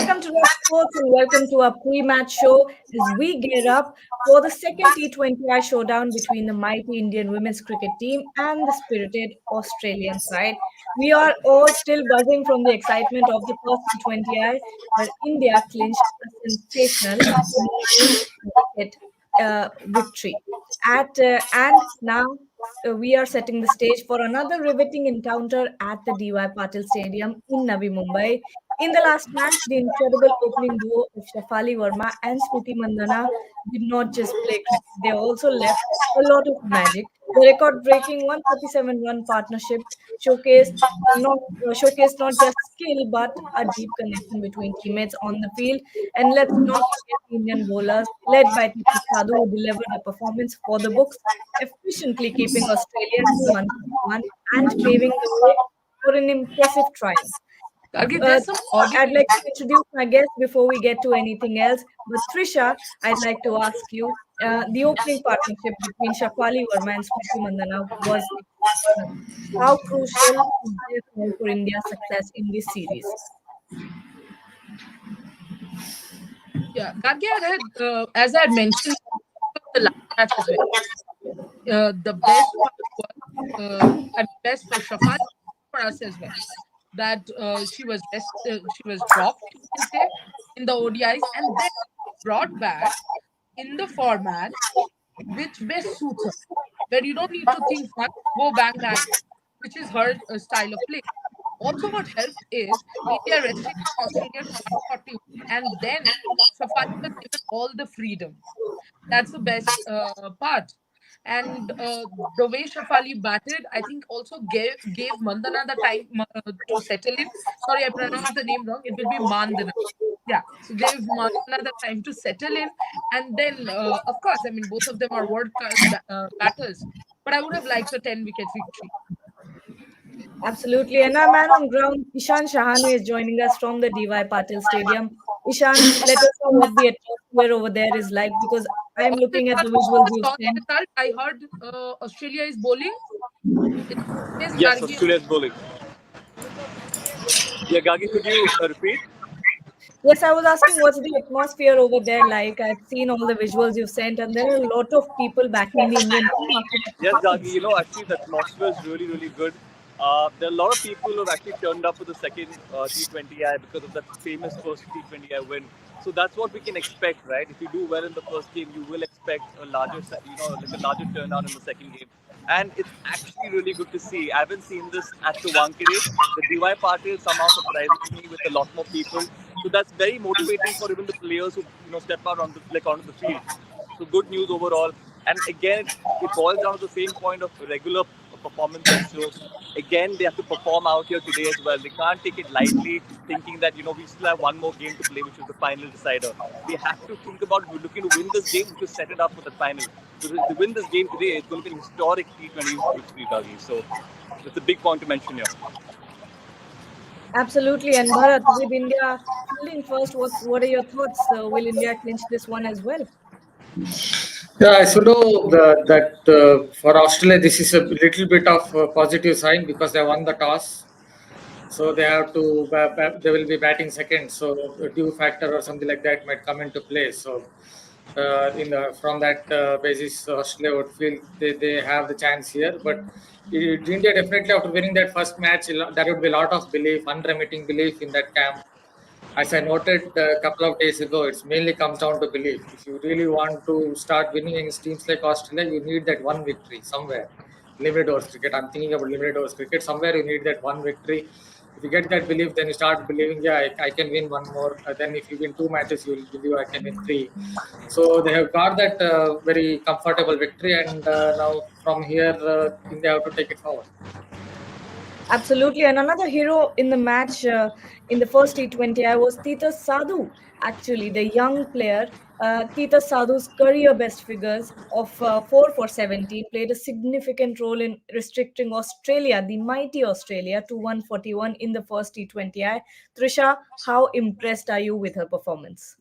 Welcome to Rock Sports and welcome to our pre-match show as we gear up for the second T20I showdown between the mighty Indian women's cricket team and the spirited Australian side. We are all still buzzing from the excitement of the first T20I where India clinched a sensational wicket victory. And now we are setting the stage for another riveting encounter at the DY Patil Stadium in Navi Mumbai. In the last match, the incredible opening duo of Shafali Verma and Smriti Mandhana did not just play cricket, they also left a lot of magic. The record-breaking 137-run partnership showcased showcased not just skill but a deep connection between teammates on the field. And let's not forget the Indian bowlers, led by Tita, who delivered a performance for the books, efficiently keeping Australia to 141 and paving the way for an impressive triumph. There's some audio. I'd like to introduce my guest before we get to anything else. But Trisha, I'd like to ask you, the opening partnership between Shafali Verma and Smriti Mandhana was exceptional. How crucial is their role for India's success in this series? Yeah, Gagya, as I had mentioned the last match as well, the best part was, and best for Shafali, for us as well, that she was dropped, you can say, in the ODIs and then brought back in the format which best suits her, where you don't need to think much, go bang bang, which is her style of play. Also, what helped is India restricted Australia to 141, and then Safari was given all the freedom. That's the best part. And the way Shafali batted, I think also gave Mandana the time to settle in. Sorry, I pronounced the name wrong. It will be Mandana. Yeah, so gave Mandana the time to settle in. And then, of course, I mean, both of them are world class batters. But I would have liked a 10-wicket victory. Absolutely. And our man on ground, Ishan Shahani, is joining us from the DY Patil Stadium. Ishan, let us know what the atmosphere over there is like because I'm looking at the visuals you've sent. Result, I heard Australia is bowling. Yes, Australia is bowling. Yeah, Gagi, could you repeat? Yes, I was asking what's the atmosphere over there like. I've seen all the visuals you've sent, and there are a lot of people backing the Indian team after the Yes, performance. Gagi, actually the atmosphere is really, really good. There are a lot of people who have actually turned up for the second T20I because of that famous first T20I win. So that's what we can expect, right? If you do well in the first game, you will expect a larger, like a larger turnout in the second game. And it's actually really good to see. I haven't seen this at the Wankhede. The DY party somehow surprises me with a lot more people. So that's very motivating for even the players who step out on onto the field. So good news overall. And again, it boils down to the same point of regular performance and so again they have to perform out here today as well. They can't take it lightly, thinking that we still have one more game to play, which is the final decider. We have to think about looking to win this game to set it up for the final. So to win this game today, it's going to be an historic T20 victory, Dagi. So it's a big point to mention here. Absolutely. And Bharat, with India fielding first, what are your thoughts? Will India clinch this one as well? Yeah, so that for Australia, this is a little bit of a positive sign because they won the toss. So they have to, they will be batting second. So a due factor or something like that might come into play. So from that basis, Australia would feel they have the chance here. But India definitely, after winning that first match, there would be a lot of belief, unremitting belief in that camp. As I noted a couple of days ago, it mainly comes down to belief. If you really want to start winning against teams like Australia, you need that one victory somewhere. Limited overs cricket. I'm thinking about limited overs cricket. Somewhere you need that one victory. If you get that belief, then you start believing, yeah, I can win one more. Then if you win 2 matches, you will believe I can win 3. So they have got that very comfortable victory, and now from here, India have to take it forward. Absolutely. And another hero in the match in the first T20I was Tita Sadhu, actually, the young player. Tita Sadhu's career best figures of 4 for 17 played a significant role in restricting Australia, the mighty Australia, to 141 in the first T20I. Trisha, how impressed are you with her performance?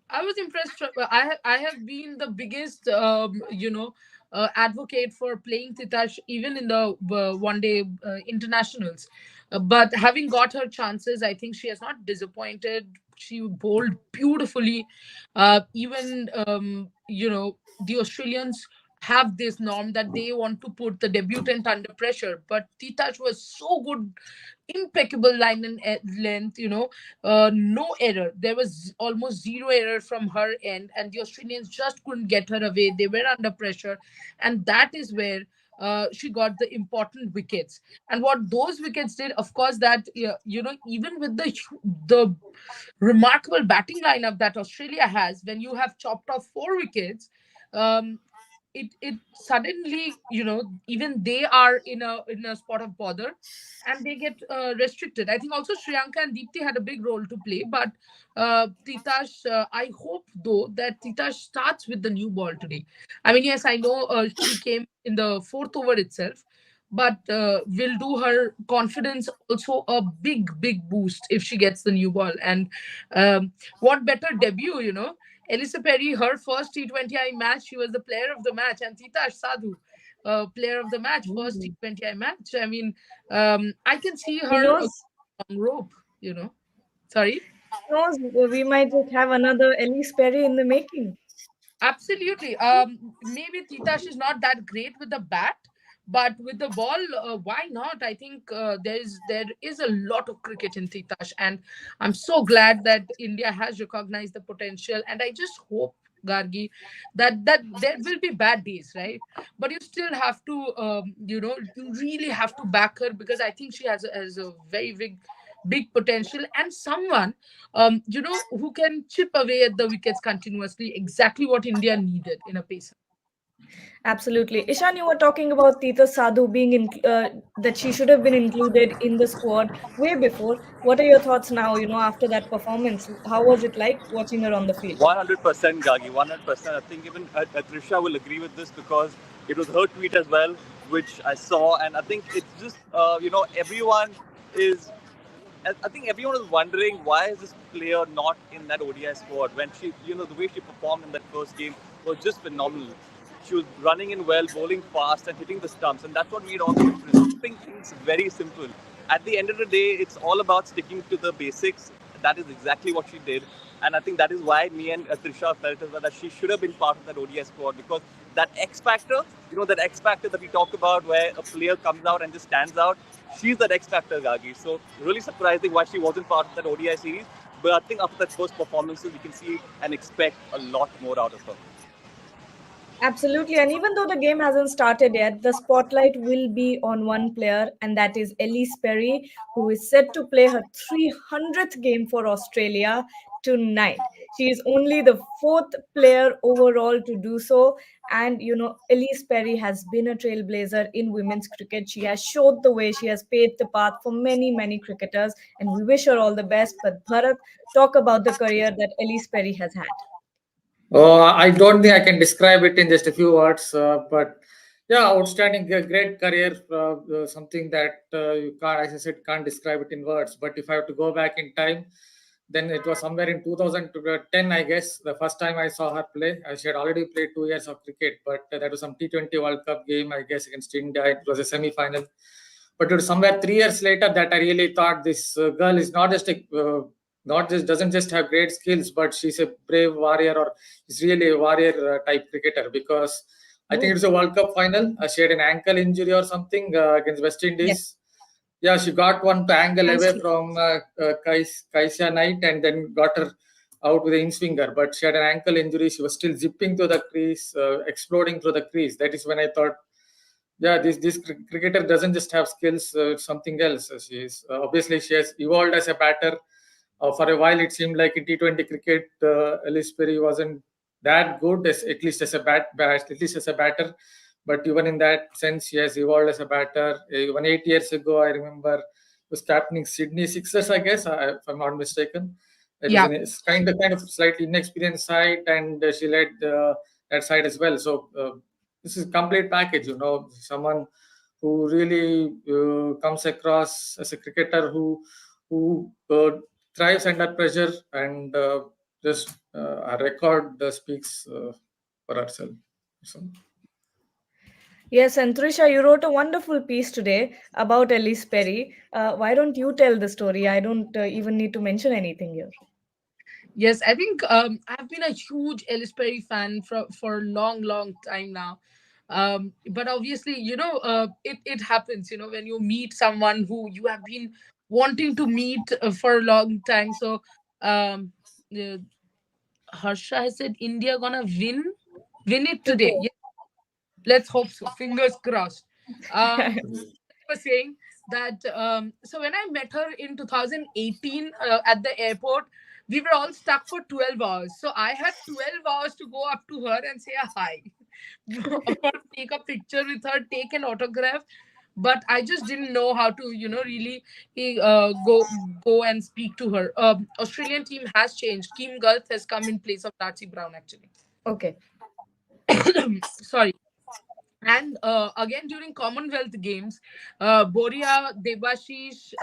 I was impressed. I have been the biggest, advocate for playing Tita even in the one day internationals. But having got her chances, I think she has not disappointed. She bowled beautifully. Even the Australians have this norm that they want to put the debutant under pressure, but Tita was so good, impeccable line and length, no error. There was almost zero error from her end, and the Australians just couldn't get her away. They were under pressure, and that is where she got the important wickets. And what those wickets did, of course, that even with the remarkable batting lineup that Australia has, when you have chopped off 4 wickets, um, it suddenly, even they are in a spot of bother, and they get restricted. I think also Sriyanka and Deepthi had a big role to play, but Titash, I hope though that Titash starts with the new ball today. I mean, yes, I know she came in the fourth over itself, but will do her confidence also a big boost if she gets the new ball. And what better debut, Ellyse Perry, her first T20I match, she was the player of the match, and Tita Sadhu, player of the match, first Ooh. T20I match. I mean, I can see Who her knows? on rope. Sorry. Who knows? We might just have another Ellyse Perry in the making. Absolutely. Maybe Titash is not that great with the bat, but with the ball, why not? I think there is a lot of cricket in Titash, and I'm so glad that India has recognized the potential. And I just hope, Gargi, that there will be bad days, right? But you still have to, you really have to back her, because I think she has a very big potential, and someone who can chip away at the wickets continuously, exactly what India needed in a pacer. Absolutely. Ishan, you were talking about Tita Sadhu being that she should have been included in the squad way before. What are your thoughts now, after that performance? How was it like watching her on the field? 100% Gagi, 100%. I think even Trisha will agree with this because it was her tweet as well, which I saw, and I think it's just everyone is. I think everyone is wondering why is this player not in that ODI squad when she, the way she performed in that first game was just phenomenal. She was running in well, bowling fast, and hitting the stumps, and that's what made all the difference. Keeping things very simple. At the end of the day, it's all about sticking to the basics. That is exactly what she did, and I think that is why me and Trisha felt as well that she should have been part of that ODI squad because that X factor, that X factor that we talk about, where a player comes out and just stands out. She's that X factor, Gagi. So really surprising why she wasn't part of that ODI series. But I think after that first performances, we can see and expect a lot more out of her. Absolutely. And even though the game hasn't started yet, the spotlight will be on one player, and that is Ellyse Perry, who is set to play her 300th game for Australia tonight. She is only the fourth player overall to do so. And, Ellyse Perry has been a trailblazer in women's cricket. She has showed the way, she has paved the path for many, many cricketers, and we wish her all the best. But Bharat, talk about the career that Ellyse Perry has had. Oh, I don't think I can describe it in just a few words, but yeah, outstanding, great career. Something that you can't, as I said, can't describe it in words. But if I have to go back in time, then it was somewhere in 2010, I guess, the first time I saw her play. She had already played 2 years of cricket, but that was some T20 World Cup game, I guess, against India. It was a semi-final. But it was somewhere 3 years later that I really thought this girl is not just doesn't just have great skills, but she's a brave warrior, or is really a warrior type cricketer because I think Oh, it's a World Cup final. She had an ankle injury or something against West yes. Indies. Yeah, she got one angle That's away true. from Kaisia Knight and then got her out with the in swinger. But she had an ankle injury. She was still zipping to the crease, exploding through the crease. That is when I thought, yeah, this cricketer doesn't just have skills, it's something else. She is obviously she has evolved as a batter. For a while, it seemed like in T20 cricket, Ellyse Perry wasn't that good, at least as a at least as a batter. But even in that sense, she has evolved as a batter. Even 8 years ago, I remember was captaining Sydney Sixers, I guess, if I'm not mistaken. It was Yeah. it's kind of slightly inexperienced side, and she led that side as well. So this is complete package. Someone who really comes across as a cricketer who thrives under pressure, and just a record speaks for herself. So, Yes, and Trisha, you wrote a wonderful piece today about Ellyse Perry. Why don't you tell the story? I don't even need to mention anything here. Yes, I think I've been a huge Ellis Perry fan for a long, long time now. But obviously, it happens, when you meet someone who you have been wanting to meet for a long time. So, um, uh, Harsha has said India gonna win it today. Today. Yeah, let's hope so. Fingers crossed. Um, was saying that so when I met her in 2018 at the airport, we were all stuck for 12 hours. So I had 12 hours to go up to her and say a hi. Of course, take a picture with her, take an autograph. But I just didn't know how to, really go and speak to her. Australian team has changed. Kim Gulf has come in place of Darcy Brown, actually. Okay. Sorry. And again during Commonwealth Games, Boria, Debashish,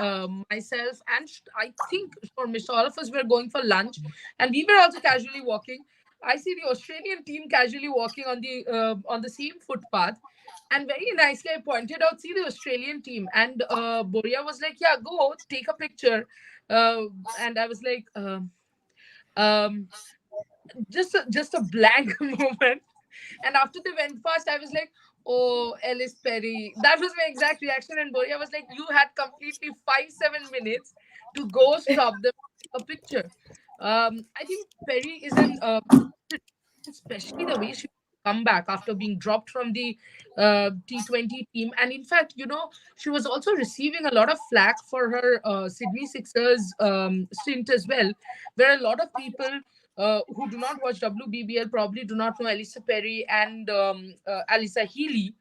myself, and I think Shormish, all of us were going for lunch, and we were also casually walking. I see the Australian team casually walking on the same footpath, and very nicely I pointed out, see the Australian team, and Boria was like, "Yeah, go take a picture," and I was like, um, just a blank moment. And after they went past, I was like, "Oh, Ellyse Perry." That was my exact reaction. And Boria was like, "You had completely 5-7 minutes to go stop them, take a picture." I think Perry is an especially the way she come back after being dropped from the T20 team. And in fact, she was also receiving a lot of flack for her Sydney Sixers stint as well, where a lot of people who do not watch WBBL probably do not know Ellyse Perry and Alyssa Healy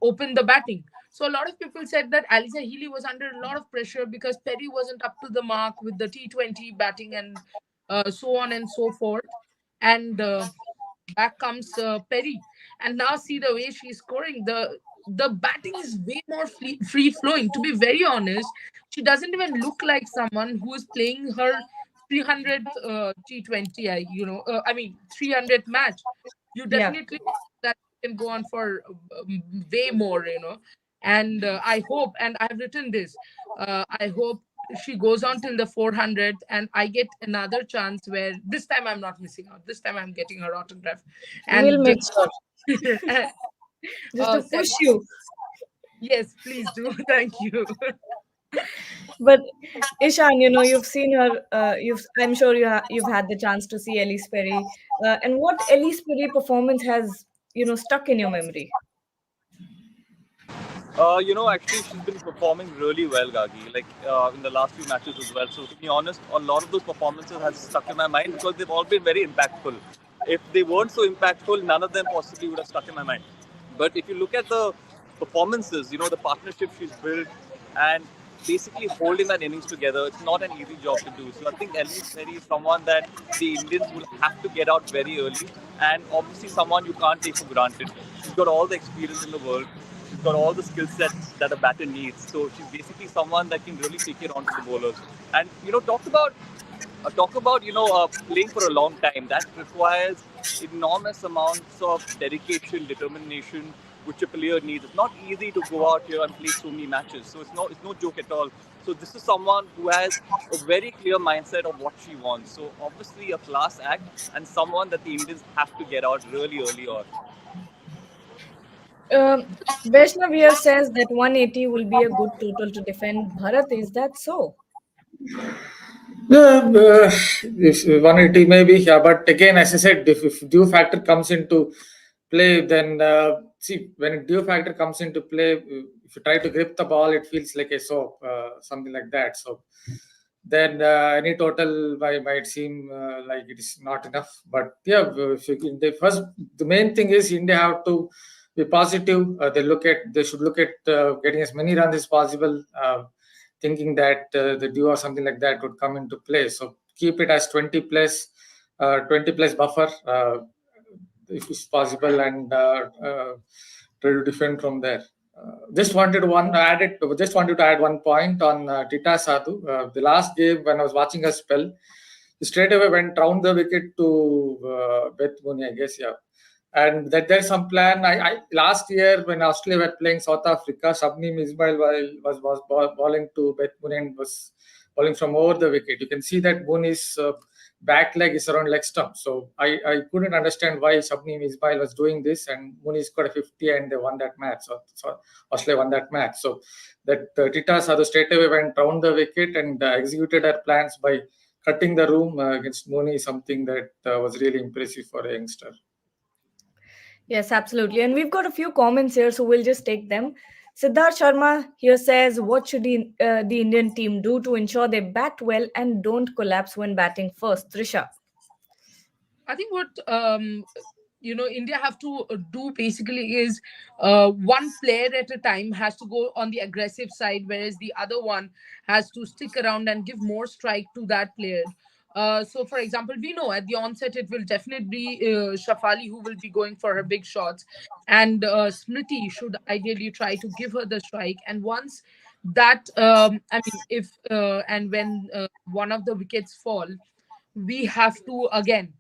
opened the batting. So a lot of people said that Alyssa Healy was under a lot of pressure because Perry wasn't up to the mark with the T20 batting and so on and so forth. And back comes Perry, and now see the way she's scoring. The batting is way more free flowing. To be very honest, she doesn't even look like someone who is playing her 300th T20I. I mean 300th match. You Yeah. definitely that can go on for way more. And I hope, and I have written this. I hope she goes on till the 400th and I get another chance where this time I'm not missing out. This time I'm getting her autograph. We'll And make sure. Just to push send, you. yes, please do. Thank you. But Ishan, you've seen her. I'm sure you've had the chance to see Ellyse Perry. And what Ellyse Perry performance has stuck in your memory? Actually, she's been performing really well, Gagi, like in the last few matches as well. So, to be honest, a lot of those performances have stuck in my mind because they've all been very impactful. If they weren't so impactful, none of them possibly would have stuck in my mind. But if you look at the performances, the partnership she's built and basically holding that innings together, it's not an easy job to do. So I think Ellyse Perry is someone that the Indians will have to get out very early and obviously someone you can't take for granted. She's got all the experience in the world. She's got all the skill sets that a batter needs. So she's basically someone that can really take it on to the bowlers. And talk about playing for a long time. That requires enormous amounts of dedication, determination, which a player needs. It's not easy to go out here and play so many matches. So it's no joke at all. So this is someone who has a very clear mindset of what she wants. So obviously a class act and someone that the Indians have to get out really early on. Um, Vaishnav here says that 180 will be a good total to defend Bharat. Is that so? Yeah, if 180 maybe, yeah. But again, as I said, if due factor comes into play, then see when due factor comes into play, if you try to grip the ball, it feels like a soap, something like that. So then any total might seem like it is not enough. But yeah, if you, the main thing is India have to be positive. They should look at getting as many runs as possible. Thinking that the due or something like that would come into play. So keep it as 20 plus buffer if it's possible, and try to defend from there. Just wanted to add one point on Tita Sadu. The last game when I was watching a spell, he straight away went round the wicket to Beth Mooney, I guess, yeah. and that there's some plan. I last year when Australia were playing South Africa, Shabnim Ismail was bowling to Beth Moon and was bowling from over the wicket. You can see that Moon's back leg is around leg stump. So I couldn't understand why Shabnim Ismail was doing this, and Moon scored a 50 and they won that match. So Australia won that match. So that Tita Sadu straight away went round the wicket and executed her plans by cutting the room against Mooney, something that was really impressive for a youngster. Yes, absolutely. And we've got a few comments here, so we'll just take them. Siddharth Sharma here says, what should the Indian team do to ensure they bat well and don't collapse when batting first? Trisha. I think what India have to do basically is one player at a time has to go on the aggressive side, whereas the other one has to stick around and give more strike to that player. So, for example, we know at the onset it will definitely be Shafali who will be going for her big shots, and Smriti should ideally try to give her the strike. And once that, I mean, if and when one of the wickets fall, we have to again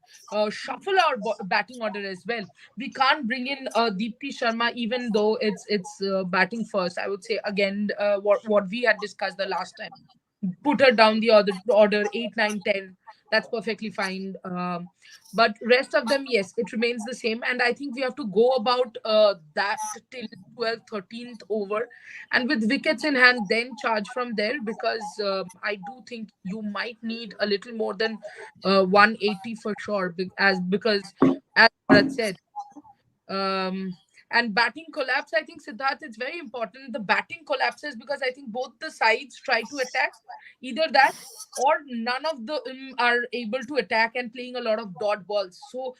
shuffle our batting order as well. We can't bring in Deepti Sharma even though it's batting first. I would say again what we had discussed the last time. Put her down the order 8, 9, 10. That's perfectly fine. But rest of them, yes, it remains the same. And I think we have to go about that till 12th, 13th over. And with wickets in hand, then charge from there because I do think you might need a little more than 180 for sure. Because as Bharat said, um, and batting collapse, I think Siddharth, it's very important. The batting collapses because I think both the sides try to attack, either that or none of them are able to attack and playing a lot of dot balls. So,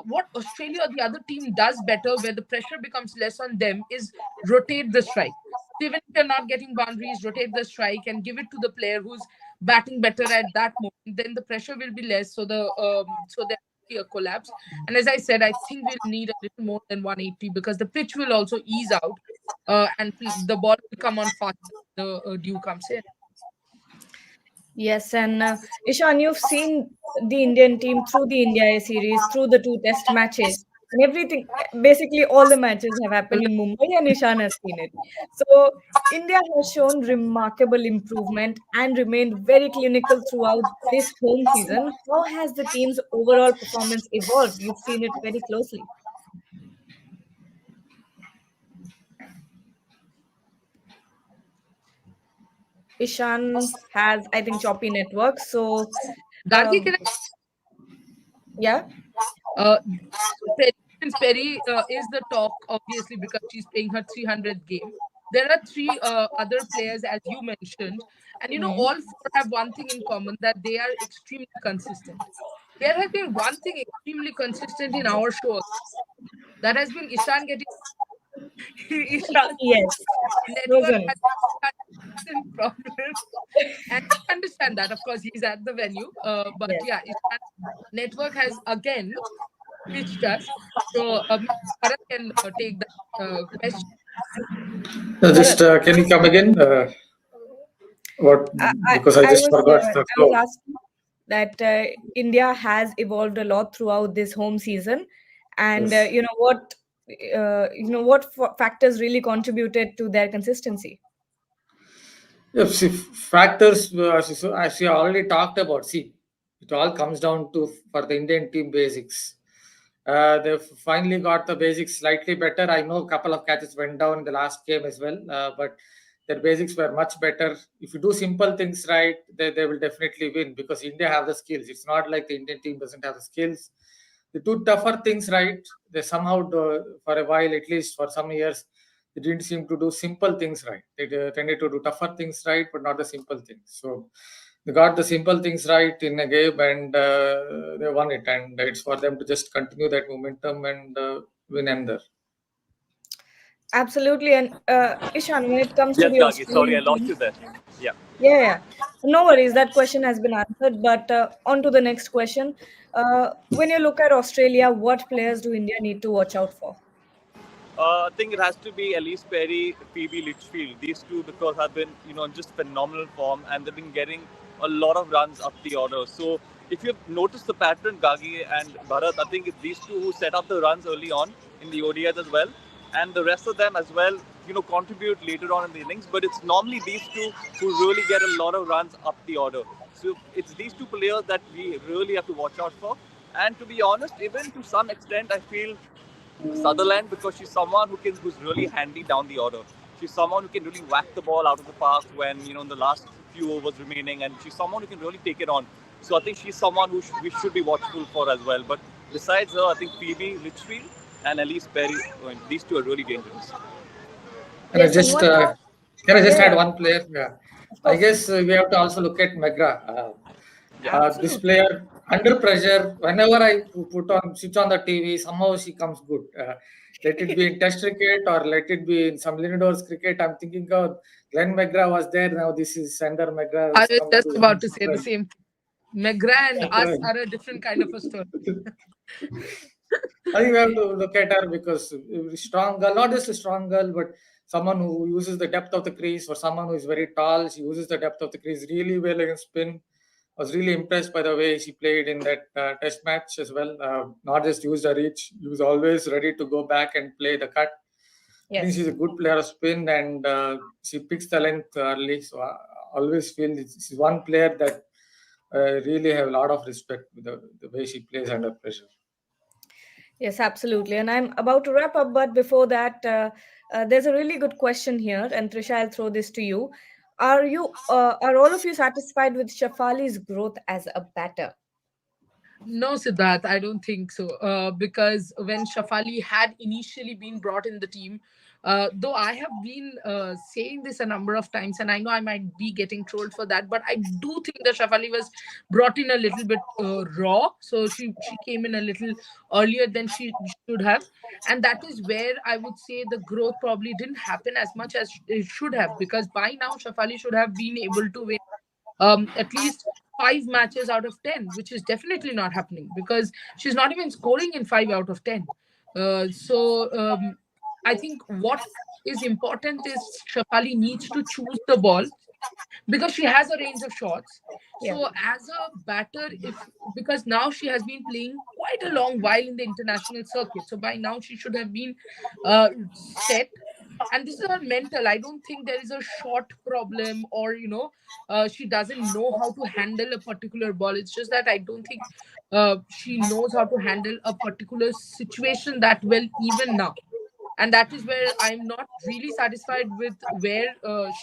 what Australia or the other team does better, where the pressure becomes less on them, is rotate the strike. So even if you're not getting boundaries, rotate the strike and give it to the player who's batting better at that moment. Then the pressure will be less. So there will be a collapse. And as I said, I think we'll need a little more than 180 because the pitch will also ease out, and the ball will come on faster. The dew comes in. Yes, and Ishan, you've seen the Indian team through the India A series, through the two test matches, and everything. Basically, all the matches have happened in Mumbai, and Ishan has seen it. So, India has shown remarkable improvement and remained very clinical throughout this home season. How has the team's overall performance evolved? You've seen it very closely. Ishan has, I think, choppy network. So, Gargi, um, can yeah. I, Prince Perry is the talk, obviously, because she's playing her 300th game. There are three other players, as you mentioned, and Mm. all four have one thing in common, that they are extremely consistent. There has been one thing extremely consistent in our show, that has been Ishan getting Ishan's Yes, network frozen. has had consistent problems, and I understand that. Of course, he's at the venue, but Yes. yeah, Ishan's network has again pitched us. So maybe Bharat can take that question. Just Bharat, can you come again? What? I, I, Because I I just was forgot the I was flow. asking that India has evolved a lot throughout this home season, and Yes. what factors really contributed to their consistency. Yes, see, factors as you already talked about. See, it all comes down to for the Indian team basics. They've finally got the basics slightly better. I know a couple of catches went down in the last game as well, but their basics were much better. If you do simple things right, they will definitely win because India have the skills. It's not like the Indian team doesn't have the skills. They do tougher things right. They somehow do, for a while, at least for some years, they didn't seem to do simple things right. They tended to do tougher things right, but not the simple things. So they got the simple things right in a game and they won it. And it's for them to just continue that momentum and win another. Absolutely, and Ishan, when it comes to Yes, the Gagi. Sorry, I Australian lost team, you there. Yeah. yeah, yeah, no worries. That question has been answered. But on to the next question. When you look at Australia, what players do India need to watch out for? I think it has to be Ellyse Perry, Phoebe Litchfield. These two because have been, just phenomenal form and they've been getting a lot of runs up the order. So if you've noticed the pattern, Gagi and Bharat, I think it's these two who set up the runs early on in the ODIs as well, and the rest of them as well, contribute later on in the innings. But it's normally these two who really get a lot of runs up the order. So it's these two players that we really have to watch out for. And to be honest, even to some extent, I feel Sutherland, because she's someone who's really handy down the order. She's someone who can really whack the ball out of the park when in the last few overs remaining, and she's someone who can really take it on. So I think she's someone we should be watchful for as well. But besides her, I think Phoebe Litchfield and Ellyse Perry, these two are really dangerous. Can I Yes, and just one more. add Yeah, one player? Yeah. of I course. guess we have to also look at Megra. Yeah. This Absolutely. player under pressure, whenever I switch on the TV, somehow she comes good. Let it be in Test cricket or let it be in some indoors cricket. I'm thinking, oh, Glenn McGrath was there. Now this is Sander McGrath I has was come just to. about to say the same thing. McGrath and us are a different kind of a story. I think we have to look at her because strong girl, not just a strong girl, but someone who uses the depth of the crease. For someone who is very tall, she uses the depth of the crease really well against spin. I was really impressed by the way she played in that test match as well. Not just used her reach, she was always ready to go back and play the cut. I think she's Yes. a good player of spin and she picks the length early. So I always feel she's one player that really have a lot of respect with the way she plays under pressure. Yes, absolutely. And I'm about to wrap up, but before that, there's a really good question here, and Trisha, I'll throw this to you. Are all of you satisfied with Shafali's growth as a batter? No, Siddharth, I don't think so. Because when Shafali had initially been brought in the team, though I have been saying this a number of times, and I know I might be getting trolled for that, but I do think that Shafali was brought in a little bit raw. So she came in a little earlier than she should have, and that is where I would say the growth probably didn't happen as much as it should have. Because by now Shafali should have been able to win at least 5 matches out of 10, which is definitely not happening because she's not even scoring in 5 out of 10. So I think what is important is Shafali needs to choose the ball because she has a range of shots. Yeah. So as a batter, if because now she has been playing quite a long while in the international circuit, so by now she should have been set. And this is her mental. I don't think there is a shot problem or she doesn't know how to handle a particular ball. It's just that I don't think she knows how to handle a particular situation that well even now, and that is where I'm not really satisfied with where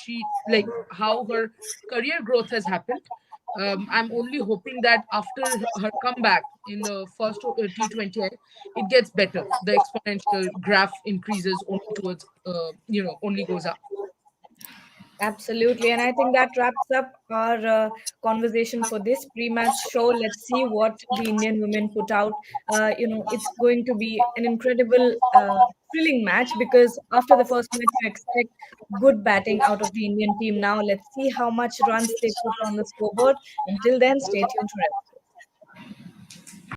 she like how her career growth has happened. I'm only hoping that after her comeback in the first T20I, it gets better. The exponential graph increases only towards, only goes up. Absolutely. And I think that wraps up our conversation for this pre-match show. Let's see what the Indian women put out. It's going to be an incredible, thrilling match because after the first match, you expect good batting out of the Indian team. Now, let's see how much runs they put on the scoreboard. Until then, stay tuned to